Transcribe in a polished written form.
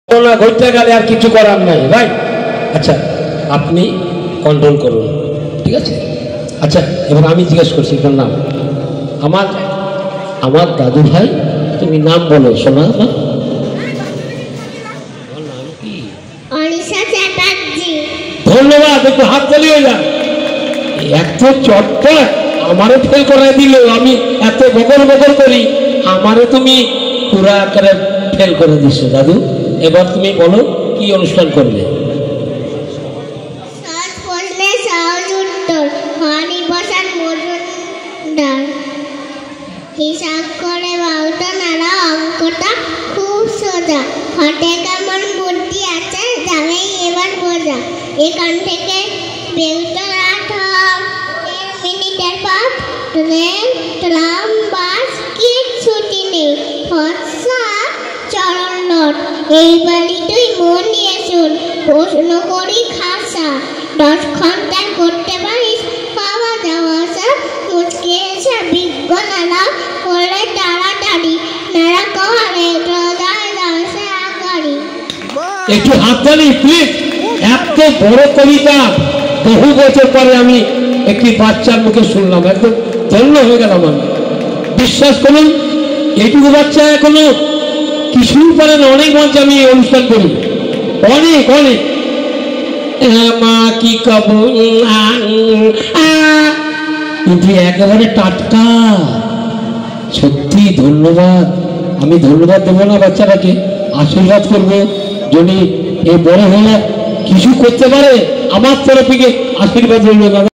ঘটতে গেলে আর কিছু করার নাই ভাই। আচ্ছা আপনি কন্ট্রোল করুন, ঠিক আছে? আচ্ছা এবার আমি জিজ্ঞেস করছি তোর নাম। আমার আমার দাদু ভাই, তুমি নাম বলো শোনা। নাম কি? অনিশা চ্যাটার্জি। ধন্যবাদ, একটু হাত চালিয়ে যান। এত চটপট আমারও ফেল করে দিল, আমি এত বকর বকর করি, আমারও তুমি পুরা আকারে ফেল করে দিচ্ছ দাদু। এবার তুমি বলো কি অনুষ্ঠান করবে? সহজ প্রশ্নে সহজ উত্তর, হরি বসান মজুমদার। হিসাব করে বাউটা নাড়া, অঙ্কটা খুব সোজা। হটে কেমন বুদ্ধি আছে যাবেই এবার বোঝা। এখান থেকে বেউটা রাত 1 মিনিটের পথ, ট্রেন ট্রাম বাস কিচ্ছুটি নেই, ফর্সা চরণ নোট। এইবারই তুই মন দিয়ে শুন, প্রশ্ন করি খাসা। 10 ঘন্টায় করতে পারিস পাওয়া যাওয়া আসা। মুচকে এসে বিজ্ঞ নাড়া করে তাড়াতাড়ি, নাড়া করে যায় দাসে আগাড়ি। একটু হাত তালি প্লিজ। এত বড় কবিতা বহু বছর পরে আমি একটি বাচ্চার মুখে শুনলাম, একদম ধন্য হয়ে গেলাম আমি। বিশ্বাস করুন এইটুকু বাচ্চা এখনো কিছুই পারে না। অনেক মঞ্চে আমি এই অনুষ্ঠান করি, অনেক অনেক। মা কি কবুল কিন্তু একেবারে টাটকা। সত্যি ধন্যবাদ। আমি ধন্যবাদ দেবো না বাচ্চাটাকে, আশীর্বাদ করবো যদি এ বড় হলে কিছু করতে পারে। আমার তরফ থেকে আশীর্বাদ রইল দাদা।